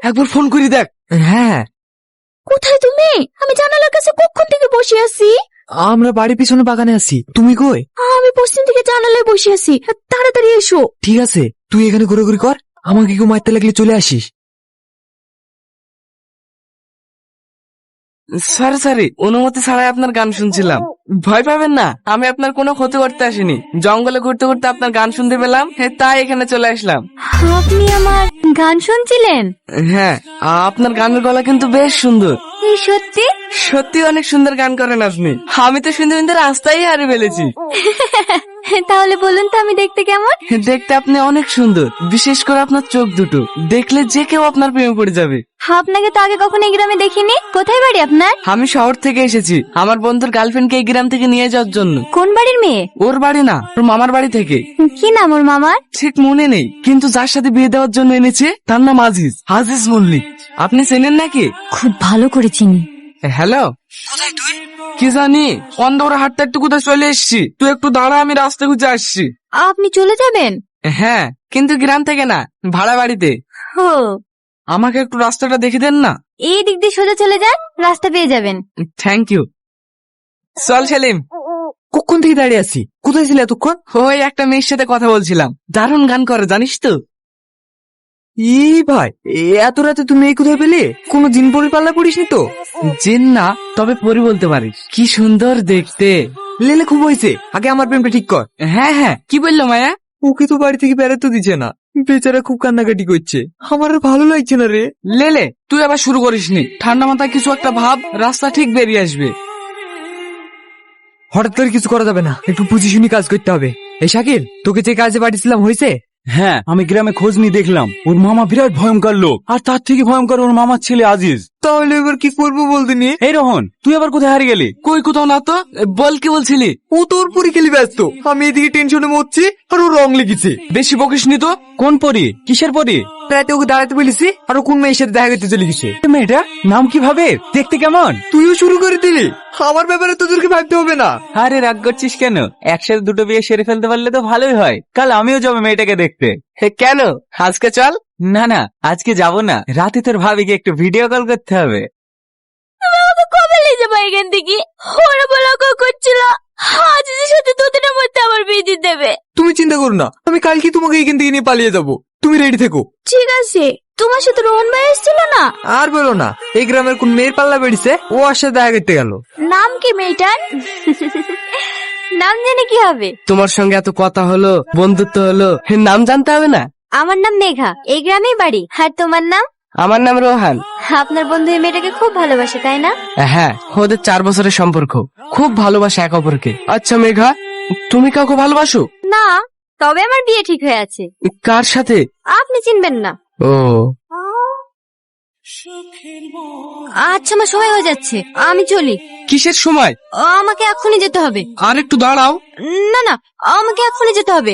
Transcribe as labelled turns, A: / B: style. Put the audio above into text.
A: একবার ফোন করি দেখ। হ্যাঁ।
B: কোথায় তুমি? আমি জানালার কাছে কখন থেকে বসে আছি।
A: আমরা বাড়ির পিছনে বাগানে আছি, তুমি কই?
B: আমি পশ্চিম দিকে জানালায় বসে আছি, তাড়াতাড়ি এসো।
A: ঠিক আছে, তুই এখানে ঘোরাঘুরি কর, আমাকে কেউ মারতে লাগলে চলে আসিস।
C: সরি অনুমতি ছাড়াই আপনার গান শুনছিলাম। ভয় পাবেন না, আমি আপনার কোনো ক্ষতি করতে আসিনি। জঙ্গলে ঘুরতে ঘুরতে আপনার গান শুনতে পেলাম, তাই এখানে চলে আসলাম।
B: আপনি আমার গান শুনছিলেন?
C: হ্যাঁ, আপনার গানের গলা কিন্তু বেশ সুন্দর।
B: এই সত্যি?
C: সত্যি অনেক সুন্দর গান করেন আপনি। আমি তো শুনতে শুনতে রাস্তায় হারিয়ে ফেলেছি।
B: তাহলে বলুন তো আমি দেখতে কেমন?
C: দেখতে আপনি অনেক সুন্দর, বিশেষ করে আপনার চোখ দুটো দেখলে যে কেউ আপনার প্রেমে পড়ে যাবে।
B: আপনাকে তো আগে কখনো এই গ্রামে দেখিনি। কোথায় বাড়ি আপনার?
C: আমি শহর থেকে এসেছি আমার বন্ধুর গার্লফ্রেন্ডকে এই গ্রাম থেকে নিয়ে যাওয়ার জন্য।
B: কোন বাড়ির মেয়ে?
C: ওর বাড়ি না, ওর মামার বাড়ি থেকে।
B: কি নাম ওর মামার?
C: ঠিক মনে নেই, কিন্তু যার সাথে বিয়ে দেওয়ার জন্য এনেছে তার নাম আজিজ। আজিজ মল্লিক, আপনি চেনেন নাকি?
B: খুব ভালো করে চিনি।
C: হ্যালো, কি জানি অন্ধরা হাঁটতে হাঁটতে কোথায় চলে এসছি। তুই একটু দাঁড়া, আমি রাস্তা খুঁজে আসছি।
B: আপনি চলে যাবেন?
C: হ্যাঁ, কিন্তু গ্রাম থেকে না, ভাড়া বাড়িতে।
B: ও,
C: আমাকে একটু রাস্তাটা দেখে দেন না।
B: এই দিক দিয়ে সোজা চলে যান, রাস্তা পেয়ে যাবেন।
C: Thank you. চল সেলিম।
A: কখন থেকে দাঁড়িয়ে আছি, কোথায় ছিলে এতক্ষণ?
C: ওই একটা মেয়ের সাথে কথা বলছিলাম, দারুণ গান করে জানিস তো।
A: এই ভাই, এত রাতে তুমি এই কোথায় পেলে? কোনো জিন পরি পাল্লা পড়িসনি তো?
C: জিন না, তবে পরি বলতে পারিস। কি সুন্দর দেখতে।
A: লেলে খুব হয়েছে, আগে আমার প্রেমটা ঠিক কর।
C: হ্যাঁ হ্যাঁ, কি বললো মায়া?
A: ওকে তো বাড়ি থেকে বেড়াতে দিচ্ছে না, বেচারা খুব কান্নাকাটি করছে, আমার আর ভালো লাগছে না রে।
C: লেলে তুই আবার শুরু করিসনি, ঠান্ডা মাথায় কিছু একটা ভাব, রাস্তা ঠিক বেরিয়ে আসবে।
A: হঠাৎ করে কিছু করা যাবে না, একটু বুঝি শুনি কাজ করতে হবে। এই শাকিল, তোকে যে কাজে পাঠিয়েছিলাম হয়েছে?
D: হ্যাঁ, আমি গ্রামে খোঁজ নিয়ে দেখলাম ওর মামা বিরাট ভয়ঙ্কর লোক, আর তার থেকে ভয়ঙ্কর ওর মামার ছেলে আজিজ।
A: তাহলে এবার কি করবো বলতে নি?
D: এই রোহন, তুই আবার কোথায় হারিয়ে গেলি?
C: কই কোথাও না তো। বল, কি বলছিলি?
A: ও তোর পরি খেলি ব্যস্ত, আমি এদিকে টেনশনে মরছি, আর ও রং লেগেছে।
C: বেশি বকিসনি তো।
D: কোন পরি? কিসের পরি?
A: রাতে ওকে দাঁড়াতে বলেছি, আর ও কোন মেয়ের সাথে দেখা করতে চলে গেছে।
D: মেয়েটা নাম কিভাবে, দেখতে কেমন?
A: তুইও শুরু করে দিলি, আমার ব্যাপারে তোদেরকে ভাবতে হবে না।
D: আরে রাগ করছিস কেন? একসাথে দুটো বিয়ে সেরে ফেলতে পারলে তো ভালোই হয়। কাল আমিও যাবো মেয়েটাকে দেখতে।
C: কেন, আজকে চল।
D: না না, আজকে যাব না, রাতে তোর ভাবিকে একটু ভিডিও কল করতে হবে।
B: তুমি আমাকে কবে নিয়ে যাবো এখান থেকে? ওরা বলা করছিল আজিজের সাথে দুদিনের মধ্যে আমার বিয়ে দিয়ে দেবে।
A: তুমি চিন্তা করো না, আমি কালকে তোমাকে এখান থেকে নিয়ে পালিয়ে যাবো, তুমি রেডি থেকো।
B: ঠিক আছে, তোমার সাথে রোহন ভাই এসেছিল না?
A: আর বলো না, এই গ্রামের কোন মেয়ের পাল্লা বেড়েছে, ও আর সাথে দেখা করতে গেল।
B: নাম কি মেয়েটার? নাম জেনে কি হবে?
C: তোমার সঙ্গে এত কথা হলো, বন্ধুত্ব হলো, নাম জানতে হবে না?
B: আমার নাম মেঘা, এই গ্রামেই বাড়ি। আর তোমার নাম?
C: আমার নাম রোহান।
B: আপনার বন্ধু এই মেয়েটাকে খুব ভালোবাসে, তাই না?
C: হ্যাঁ, ওদের 4 বছরের সম্পর্ক, খুব ভালোবাসে এক অপরকে। আচ্ছা মেঘা, তুমি কাউকে ভালোবাসো?
B: না, তবে আমার বিয়ে ঠিক হয়ে আছে।
C: কার সাথে?
B: আপনি চিনবেন না।
C: ও
B: আচ্ছা, আমার সময় হয়ে যাচ্ছে, আমি চলি।
C: কিসের সময়?
B: আমাকে এখনই যেতে হবে।
C: আর একটু দাঁড়াও।
B: না না, আমাকে এখনই যেতে হবে।